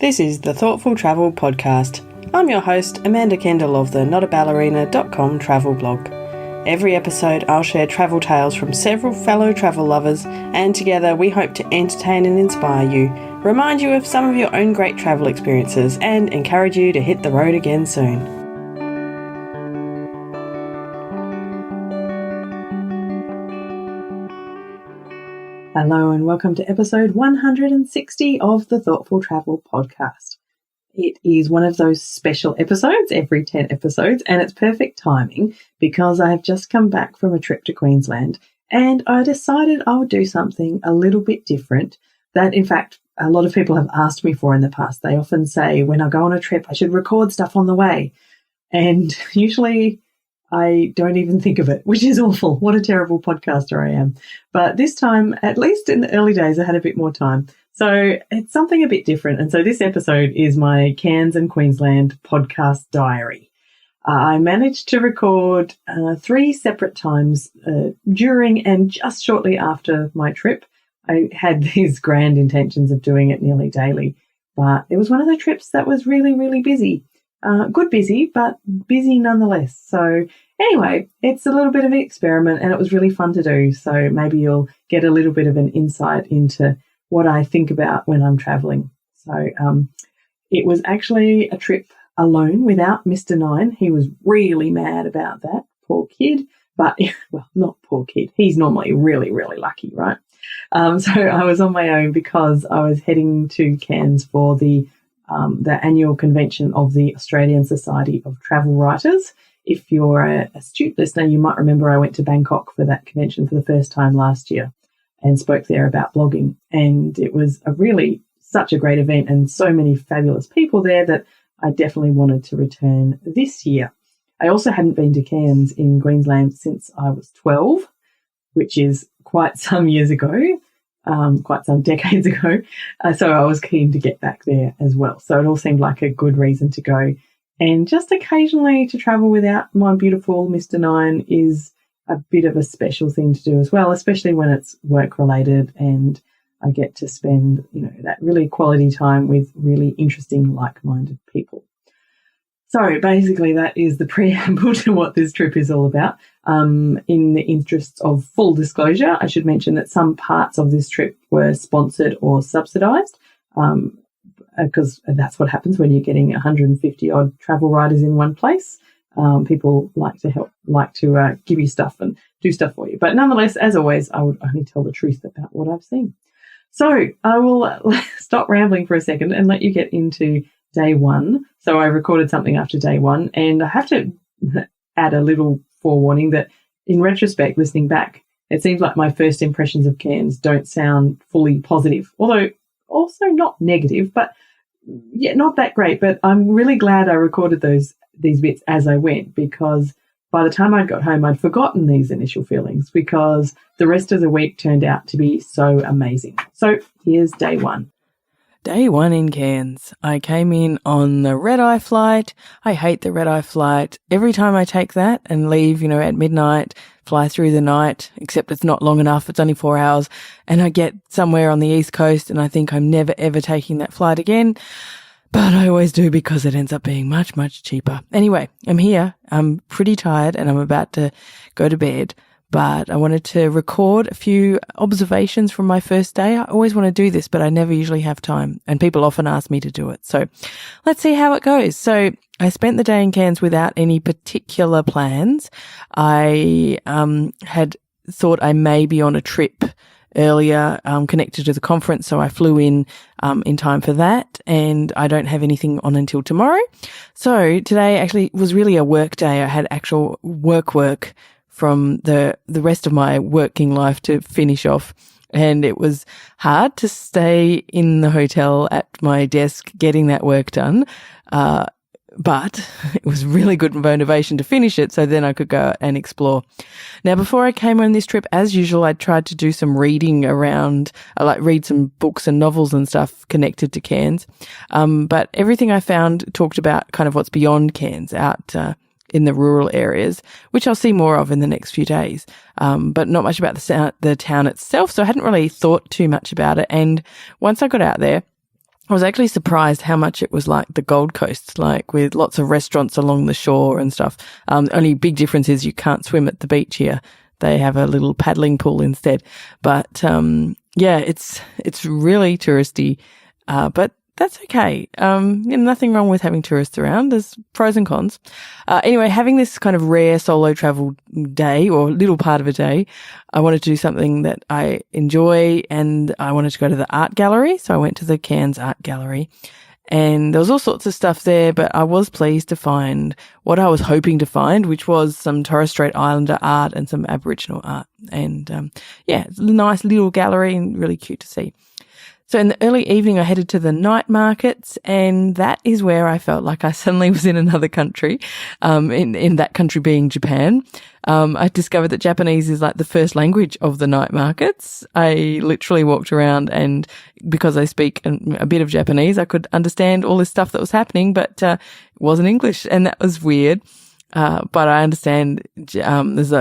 This is the Thoughtful Travel Podcast. I'm your host, Amanda Kendall of the notaballerina.com travel blog. Every episode I'll share travel tales from several fellow travel lovers, and together we hope to entertain and inspire you, remind you of some of your own great travel experiences, and encourage you to hit the road again soon. Hello and welcome to episode 160 of the Thoughtful Travel Podcast. It is one of those special episodes, every 10 episodes, and it's perfect timing because I have just come back from a trip to Queensland and I decided I would do something a little bit different that, in fact, a lot of people have asked me for in the past. They often say when I go on a trip, I should record stuff on the way. And usually I don't even think of it, which is awful. What a terrible podcaster I am. But this time, at least in the early days, I had a bit more time. So it's something a bit different. And so this episode is my Cairns and Queensland podcast diary. I managed to record 3 separate times during and just shortly after my trip. I had these grand intentions of doing it nearly daily, but it was one of the trips that was really, really busy. Good busy, but busy nonetheless. So anyway, it's a little bit of an experiment and it was really fun to do. So maybe you'll get a little bit of an insight into what I think about when I'm traveling. So it was actually a trip alone without Mr. Nine. He was really mad about that, poor kid. But, well, not poor kid. He's normally really, really lucky, right? So I was on my own because I was heading to Cairns for the annual convention of the Australian Society of Travel Writers. If you're an astute listener, you might remember I went to Bangkok for that convention for the first time last year and spoke there about blogging. And it was such a great event and so many fabulous people there that I definitely wanted to return this year. I also hadn't been to Cairns in Queensland since I was 12, which is quite some years ago. Quite some decades ago. So I was keen to get back there as well. So it all seemed like a good reason to go. And just occasionally to travel without my beautiful Mr. Nine is a bit of a special thing to do as well, especially when it's work related and I get to spend, that really quality time with really interesting, like-minded people. So basically that is the preamble to what this trip is all about. In the interests of full disclosure, I should mention that some parts of this trip were sponsored or subsidised because that's what happens when you're getting 150-odd travel writers in one place. People like to give you stuff and do stuff for you. But nonetheless, as always, I would only tell the truth about what I've seen. So I will stop rambling for a second and let you get into day one. So I recorded something after day one, and I have to add a little forewarning that in retrospect, listening back, it seems like my first impressions of Cairns don't sound fully positive, although also not negative, but yeah, not that great. But I'm really glad I recorded these bits as I went, because by the time I got home, I'd forgotten these initial feelings because the rest of the week turned out to be so amazing. So here's day one. Day one in Cairns. I came in on the red-eye flight. I hate the red-eye flight. Every time I take that and leave, at midnight, fly through the night, except it's not long enough. It's only 4 hours. And I get somewhere on the East Coast and I think I'm never, ever taking that flight again. But I always do because it ends up being much, much cheaper. Anyway, I'm here. I'm pretty tired and I'm about to go to bed. But I wanted to record a few observations from my first day. I always want to do this, but I never usually have time. And people often ask me to do it. So let's see how it goes. So I spent the day in Cairns without any particular plans. I had thought I may be on a trip earlier connected to the conference. So I flew in time for that. And I don't have anything on until tomorrow. So today actually was really a work day. I had actual work from the rest of my working life to finish off. And it was hard to stay in the hotel at my desk getting that work done. But it was really good motivation to finish it. So then I could go and explore. Now, before I came on this trip, as usual, I tried to do some reading around. I read some books and novels and stuff connected to Cairns. But everything I found talked about kind of what's beyond Cairns out in the rural areas, which I'll see more of in the next few days, but not much about the town itself. So I hadn't really thought too much about it. And once I got out there, I was actually surprised how much it was like the Gold Coast, like with lots of restaurants along the shore and stuff. Only big difference is you can't swim at the beach here. They have a little paddling pool instead. But yeah, it's really touristy, but that's okay. Nothing wrong with having tourists around. There's pros and cons. Anyway, having this kind of rare solo travel day or little part of a day, I wanted to do something that I enjoy, and I wanted to go to the art gallery. So I went to the Cairns art gallery, and there was all sorts of stuff there, but I was pleased to find what I was hoping to find, which was some Torres Strait Islander art and some Aboriginal art. And yeah, it's a nice little gallery and really cute to see. So in the early evening, I headed to the night markets, and that is where I felt like I suddenly was in another country, in that country being Japan. I discovered that Japanese is like the first language of the night markets. I literally walked around, and because I speak a bit of Japanese, I could understand all this stuff that was happening, but it wasn't English, and that was weird. But I understand there's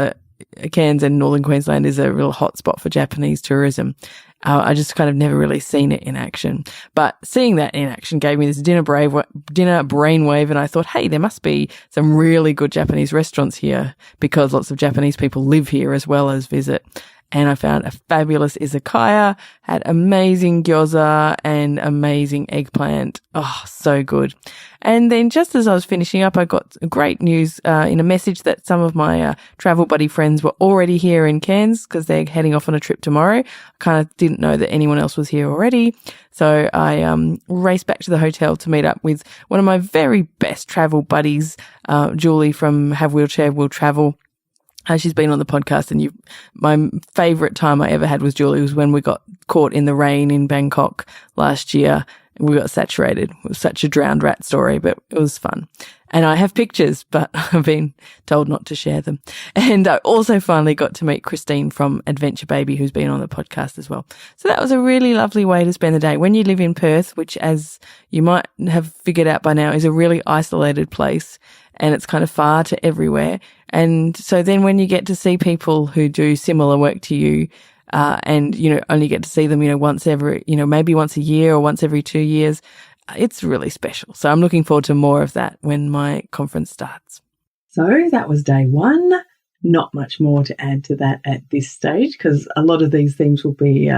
Cairns and Northern Queensland is a real hotspot for Japanese tourism. I just kind of never really seen it in action. But seeing that in action gave me this dinner brainwave, and I thought, hey, there must be some really good Japanese restaurants here because lots of Japanese people live here as well as visit. And I found a fabulous izakaya, had amazing gyoza and amazing eggplant. Oh, so good. And then just as I was finishing up, I got great news in a message that some of my travel buddy friends were already here in Cairns because they're heading off on a trip tomorrow. I kind of didn't know that anyone else was here already. So I raced back to the hotel to meet up with one of my very best travel buddies, Julie from Have Wheelchair Will Travel. She's been on the podcast, and my favourite time I ever had with Julie was when we got caught in the rain in Bangkok last year. We got saturated. It was such a drowned rat story, but it was fun. And I have pictures, but I've been told not to share them. And I also finally got to meet Christine from Adventure Baby, who's been on the podcast as well. So that was a really lovely way to spend the day. When you live in Perth, which, as you might have figured out by now, is a really isolated place, and it's kind of far to everywhere. And so then when you get to see people who do similar work to you, and, only get to see them, once every, maybe once a year or once every 2 years, it's really special. So I'm looking forward to more of that when my conference starts. So that was day one. Not much more to add to that at this stage, because a lot of these themes will be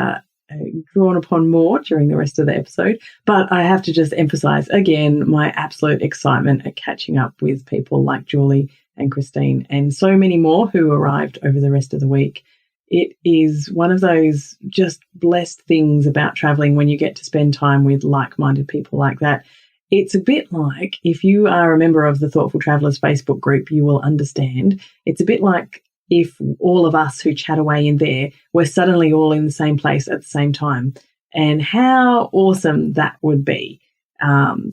drawn upon more during the rest of the episode. But I have to just emphasize again my absolute excitement at catching up with people like Julie and Christine and so many more who arrived over the rest of the week. It is one of those just blessed things about traveling when you get to spend time with like-minded people like that. It's a bit like, if you are a member of the Thoughtful Travellers Facebook group, you will understand. It's a bit like if all of us who chat away in there were suddenly all in the same place at the same time, and how awesome that would be.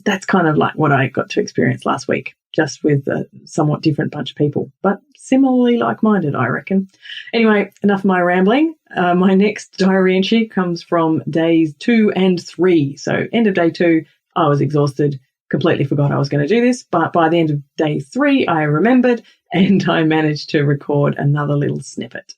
That's kind of like what I got to experience last week, just with a somewhat different bunch of people, but similarly like-minded, I reckon. Anyway, enough of my rambling. My next diary entry comes from days 2 and 3. So end of day 2, I was exhausted, completely forgot I was going to do this, but by the end of day 3, I remembered, and I managed to record another little snippet.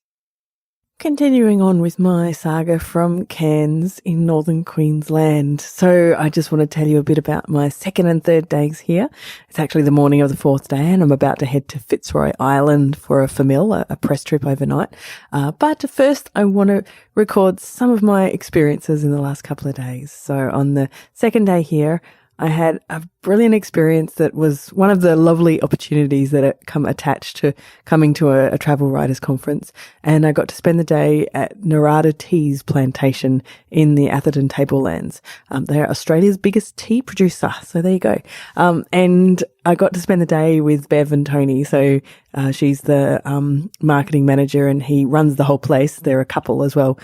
Continuing on with my saga from Cairns in northern Queensland. So I just want to tell you a bit about my second and third days here. It's actually the morning of the fourth day, and I'm about to head to Fitzroy Island for a famil, a press trip overnight. But first I want to record some of my experiences in the last couple of days. So on the second day here, I had a brilliant experience that was one of the lovely opportunities that come attached to coming to a travel writers conference. And I got to spend the day at Nerada Tea's plantation in the Atherton Tablelands. They're Australia's biggest tea producer. So there you go. And I got to spend the day with Bev and Tony. So she's the marketing manager, and he runs the whole place. They're a couple as well.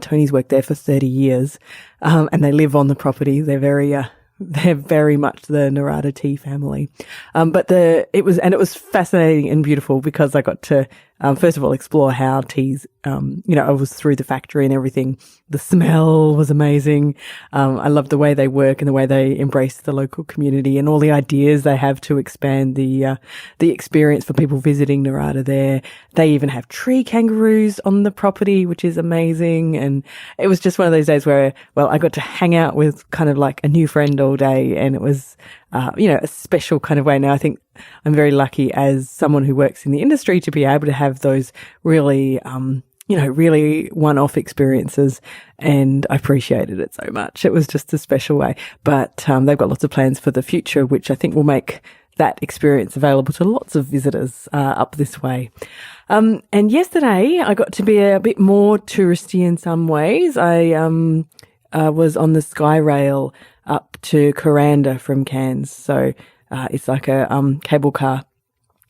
Tony's worked there for 30 years, and they live on the property. They're very much the Nerada Tea family. But it was fascinating and beautiful because I got to first of all, explore how teas, I was through the factory and everything. The smell was amazing. I love the way they work and the way they embrace the local community and all the ideas they have to expand the experience for people visiting Nerada there. They even have tree kangaroos on the property, which is amazing. And it was just one of those days where, well, I got to hang out with kind of like a new friend all day, and it was, a special kind of way. Now, I think I'm very lucky as someone who works in the industry to be able to have those really, really one-off experiences, and I appreciated it so much. It was just a special way. But they've got lots of plans for the future, which I think will make that experience available to lots of visitors up this way. And yesterday I got to be a bit more touristy in some ways. I was on the Skyrail up to Kuranda from Cairns. So it's like a cable car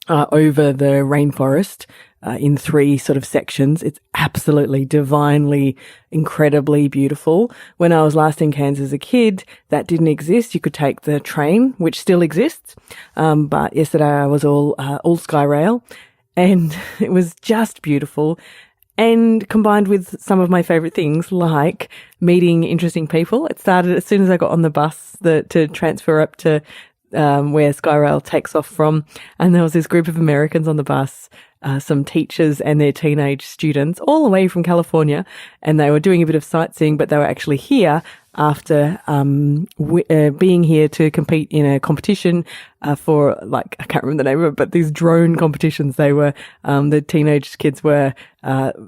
over the rainforest in 3 sort of sections. It's absolutely divinely, incredibly beautiful. When I was last in Cairns as a kid, that didn't exist. You could take the train, which still exists. But yesterday I was all Skyrail, and it was just beautiful. And combined with some of my favourite things, like meeting interesting people. It started as soon as I got on the bus to transfer up to where Skyrail takes off from. And there was this group of Americans on the bus, some teachers and their teenage students, all the way from California. And they were doing a bit of sightseeing, but they were actually here after being here to compete in a competition for, like, I can't remember the name of it, but these drone competitions. They were, the teenage kids were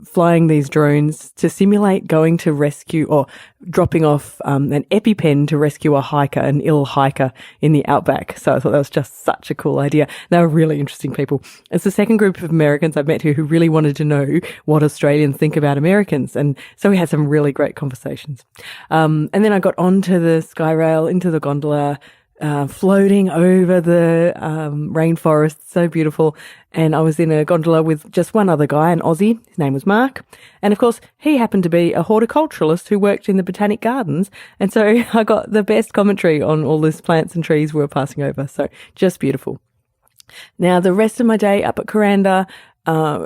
flying these drones to simulate going to rescue or dropping off an EpiPen to rescue an ill hiker in the outback. So I thought that was just such a cool idea. They were really interesting people. It's the second group of Americans I've met who really wanted to know what Australians think about Americans. And so we had some really great conversations. And then I got onto the Skyrail, into the gondola, floating over the rainforest. So beautiful. And I was in a gondola with just one other guy, an Aussie. His name was Mark. And of course, he happened to be a horticulturalist who worked in the Botanic Gardens. And so I got the best commentary on all these plants and trees we were passing over. So just beautiful. Now, the rest of my day up at Kuranda,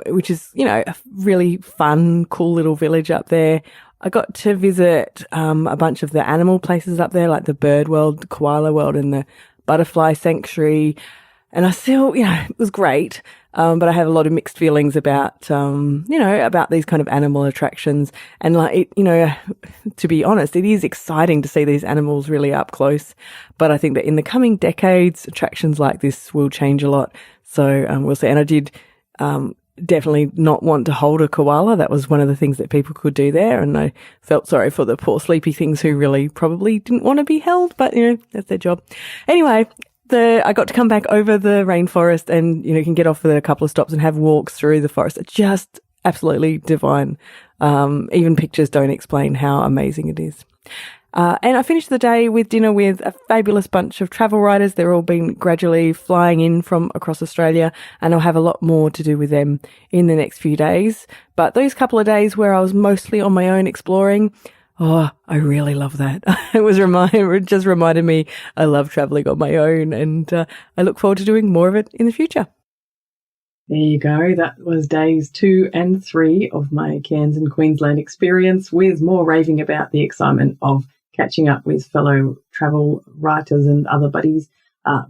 which is, a really fun, cool little village up there. I got to visit a bunch of the animal places up there, like the bird world, the koala world, and the butterfly sanctuary. And I still, it was great. But I have a lot of mixed feelings about, about these kind of animal attractions. And to be honest, it is exciting to see these animals really up close. But I think that in the coming decades, attractions like this will change a lot. So we'll see. And I did definitely not want to hold a koala. That was one of the things that people could do there. And I felt sorry for the poor sleepy things who really probably didn't want to be held, but that's their job. Anyway, I got to come back over the rainforest and, you can get off with a couple of stops and have walks through the forest. It's just absolutely divine. Even pictures don't explain how amazing it is. And I finished the day with dinner with a fabulous bunch of travel writers. They're all been gradually flying in from across Australia, and I'll have a lot more to do with them in the next few days. But those couple of days where I was mostly on my own exploring, I really love that. It just reminded me I love traveling on my own, and I look forward to doing more of it in the future. There you go. That was days 2 and 3 of my Cairns and Queensland experience, with more raving about the excitement of catching up with fellow travel writers and other buddies.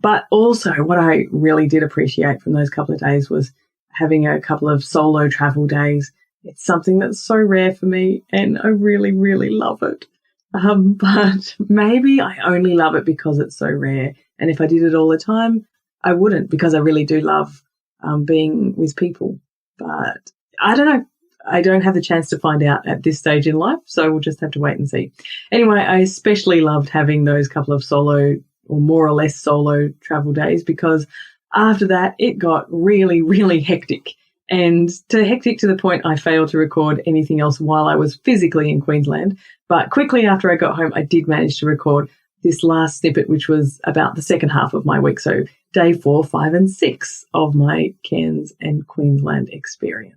But also what I really did appreciate from those couple of days was having a couple of solo travel days. It's something that's so rare for me, and I really, really love it. But maybe I only love it because it's so rare. And if I did it all the time, I wouldn't, because I really do love being with people. But I don't know. I don't have the chance to find out at this stage in life, so we'll just have to wait and see. Anyway, I especially loved having those couple of solo or more or less solo travel days, because after that it got really, really hectic. And hectic to the point I failed to record anything else while I was physically in Queensland. But quickly after I got home, I did manage to record this last snippet, which was about the second half of my week. So day 4, 5 and 6 of my Cairns and Queensland experience.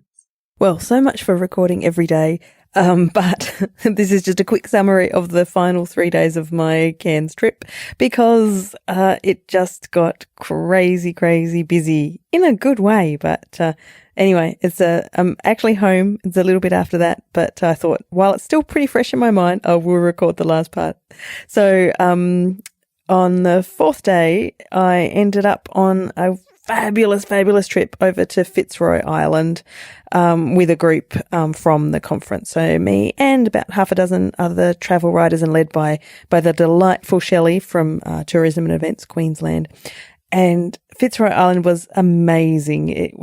Well, so much for recording every day. But this is just a quick summary of the final 3 days of my Cairns trip, because it just got crazy, crazy busy in a good way. But Anyway, I'm actually home. It's a little bit after that, but I thought while it's still pretty fresh in my mind, I will record the last part. So, on the fourth day, I ended up on a fabulous trip over to Fitzroy Island, with a group, from the conference. So me and about half a dozen other travel writers, and led by the delightful Shelley from, Tourism and Events Queensland. And Fitzroy Island was amazing. It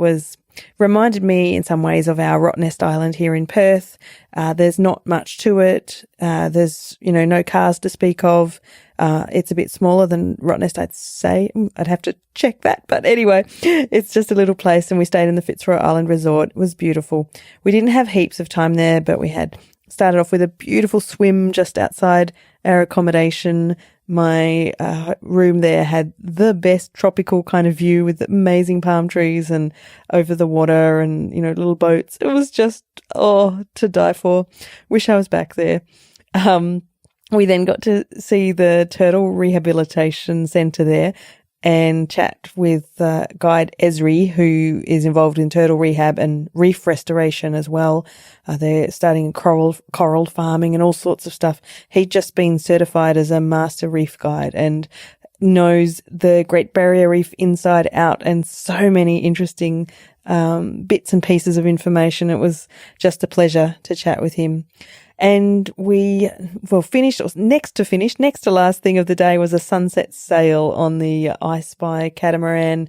reminded me in some ways of our Rottnest Island here in Perth. There's not much to it. There's, no cars to speak of. It's a bit smaller than Rottnest, I'd say. I'd have to check that. But anyway, it's just a little place, and we stayed in the Fitzroy Island Resort. It was beautiful. We didn't have heaps of time there, but we had started off with a beautiful swim just outside our accommodation. My room there had the best tropical kind of view with amazing palm trees and over the water and, little boats. It was just, to die for. Wish I was back there. We then got to see the Turtle Rehabilitation Centre there and chat with guide Esri, who is involved in turtle rehab and reef restoration as well. They're starting coral farming and all sorts of stuff. He'd just been certified as a master reef guide and knows the Great Barrier Reef inside out, and so many interesting bits and pieces of information. It was just a pleasure to chat with him. And we, finished, or next to last thing of the day was a sunset sail on the I Spy catamaran.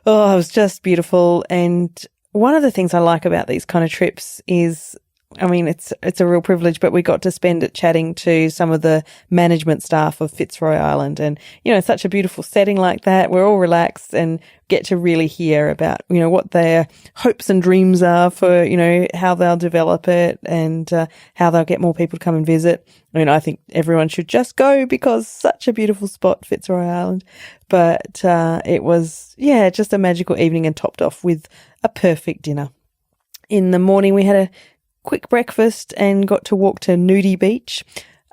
Oh, it was just beautiful. And one of the things I like about these kind of trips is, it's a real privilege, but we got to spend it chatting to some of the management staff of Fitzroy Island. And, such a beautiful setting like that. We're all relaxed and get to really hear about, what their hopes and dreams are for, how they'll develop it and how they'll get more people to come and visit. I think everyone should just go because such a beautiful spot, Fitzroy Island. But it was, just a magical evening, and topped off with a perfect dinner. In the morning, we had a quick breakfast and got to walk to Nudie Beach.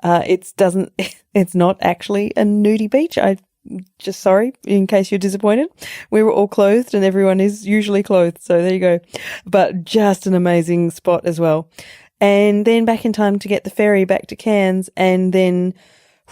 It's not actually a nudie beach. Just sorry, in case you're disappointed. We were all clothed, and everyone is usually clothed. So there you go. But just an amazing spot as well. And then back in time to get the ferry back to Cairns, and then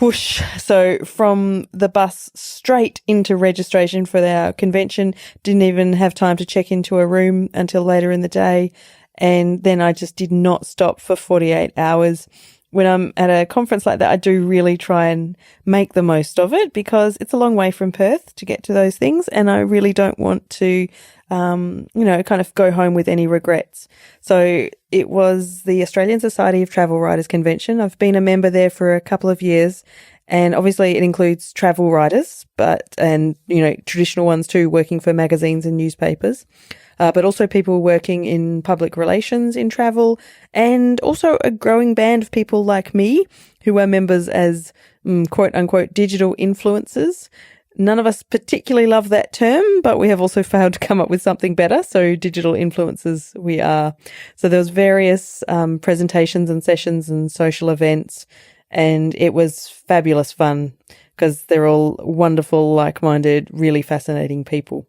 whoosh. So from the bus straight into registration for our convention. Didn't even have time to check into a room until later in the day. And then I just did not stop for 48 hours. When I'm at a conference like that, I do really try and make the most of it, because it's a long way from Perth to get to those things. And I really don't want to, kind of go home with any regrets. So it was the Australian Society of Travel Writers Convention. I've been a member there for a couple of years. And obviously it includes travel writers, and traditional ones too, working for magazines and newspapers. But also people working in public relations in travel, and also a growing band of people like me who are members as quote unquote digital influencers. None of us particularly love that term, but we have also failed to come up with something better. So digital influencers we are. So there was various presentations and sessions and social events, and it was fabulous fun because they're all wonderful, like-minded, really fascinating people.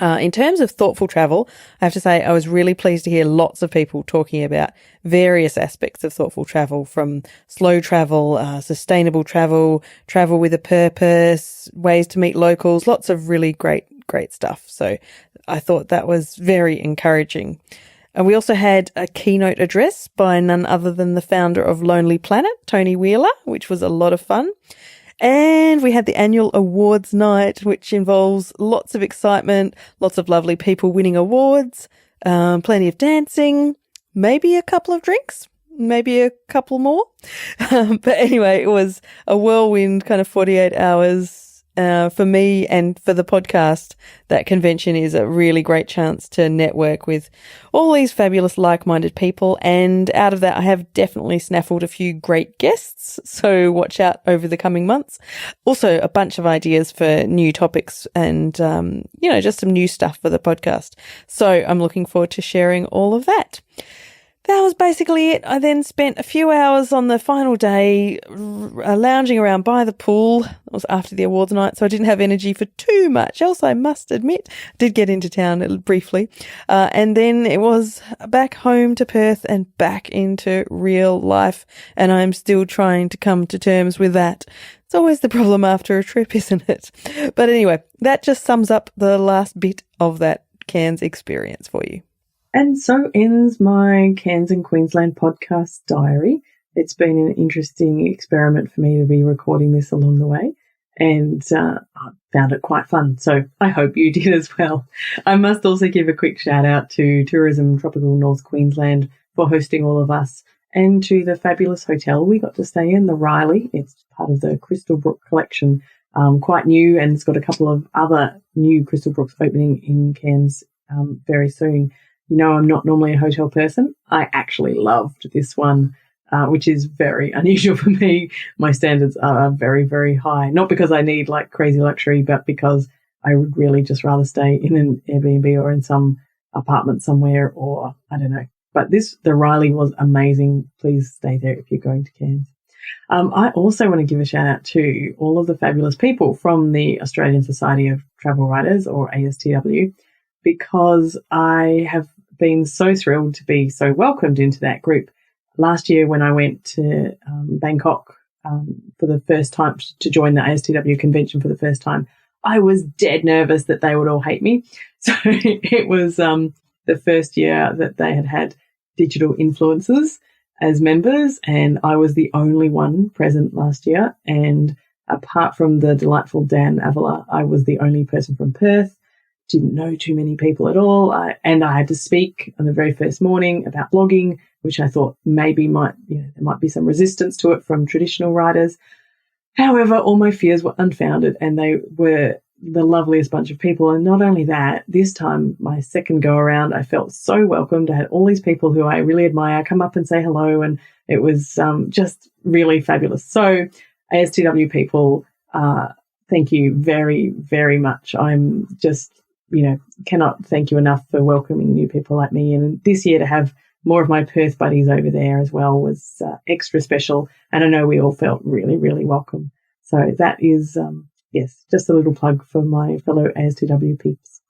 In terms of thoughtful travel, I have to say I was really pleased to hear lots of people talking about various aspects of thoughtful travel, from slow travel, sustainable travel, travel with a purpose, ways to meet locals, lots of really great stuff. So I thought that was very encouraging. And we also had a keynote address by none other than the founder of Lonely Planet, Tony Wheeler, which was a lot of fun. And we had the annual awards night, which involves lots of excitement, lots of lovely people winning awards, plenty of dancing, maybe a couple of drinks, maybe a couple more. But anyway, it was a whirlwind kind of 48 hours. For me and for the podcast. That convention is a really great chance to network with all these fabulous like-minded people. And out of that, I have definitely snaffled a few great guests. So watch out over the coming months. Also, a bunch of ideas for new topics and, just some new stuff for the podcast. So I'm looking forward to sharing all of that. that was basically it. I then spent a few hours on the final day lounging around by the pool. It was after the awards night, so I didn't have energy for too much else, I must admit. I did get into town briefly. And then it was back home to Perth and back into real life. And I'm still trying to come to terms with that. It's always the problem after a trip, isn't it? But anyway, that just sums up the last bit of that Cairns experience for you. And so ends my Cairns and Queensland podcast diary. It's been an interesting experiment for me to be recording this along the way, and I found it quite fun. So I hope you did as well. I must also give a quick shout out to Tourism Tropical North Queensland for hosting all of us, and to the fabulous hotel we got to stay in, the Riley. It's part of the Crystal Brook collection, quite new, and it's got a couple of other new Crystal Brooks opening in Cairns very soon. You know, I'm not normally a hotel person. I actually loved this one, which is very unusual for me. My standards are very, very high. Not because I need like crazy luxury, but because I would really just rather stay in an Airbnb or in some apartment somewhere, or I don't know. But the Riley was amazing. Please stay there if you're going to Cairns. I also want to give a shout out to all of the fabulous people from the Australian Society of Travel Writers, or ASTW, because I have been so thrilled to be so welcomed into that group. Last year when I went to Bangkok for the first time to join the ASTW convention for the first time, I was dead nervous that they would all hate me. So it was the first year that they had digital influencers as members, and I was the only one present last year. And apart from the delightful Dan Avila, I was the only person from Perth. Didn't know too many people at all. And I had to speak on the very first morning about blogging, which I thought maybe there might be some resistance to it from traditional writers. However, all my fears were unfounded, and they were the loveliest bunch of people. And not only that, this time, my second go around, I felt so welcomed. I had all these people who I really admire come up and say hello, and it was just really fabulous. So ASTW people, thank you very, very much. I'm just, cannot thank you enough for welcoming new people like me. And this year to have more of my Perth buddies over there as well was extra special. And I know we all felt really, really welcome. So that is, just a little plug for my fellow ASTW peeps.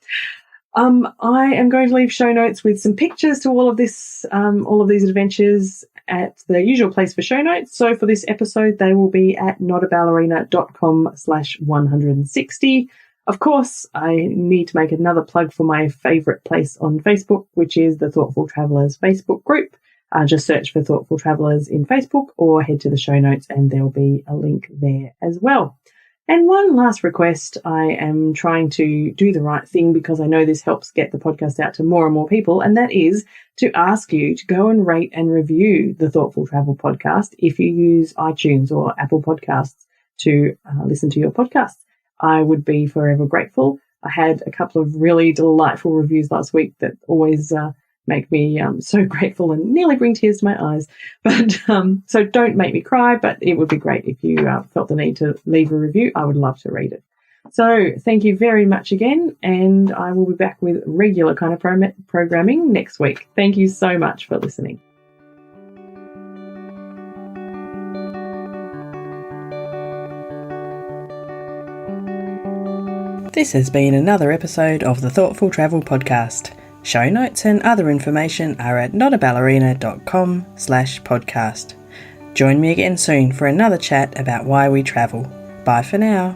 I am going to leave show notes with some pictures to all of these adventures at the usual place for show notes. So for this episode, they will be at notaballerina.com/160. Of course, I need to make another plug for my favourite place on Facebook, which is the Thoughtful Travellers Facebook group. Just search for Thoughtful Travellers in Facebook or head to the show notes and there'll be a link there as well. And one last request, I am trying to do the right thing because I know this helps get the podcast out to more and more people, and that is to ask you to go and rate and review the Thoughtful Travel podcast if you use iTunes or Apple Podcasts to listen to your podcasts. I would be forever grateful. I had a couple of really delightful reviews last week that always make me so grateful and nearly bring tears to my eyes. But so don't make me cry, but it would be great if you felt the need to leave a review. I would love to read it. So thank you very much again, and I will be back with regular kind of programming next week. Thank you so much for listening. This has been another episode of the Thoughtful Travel Podcast. Show notes and other information are at notaballerina.com/podcast. Join me again soon for another chat about why we travel. Bye for now.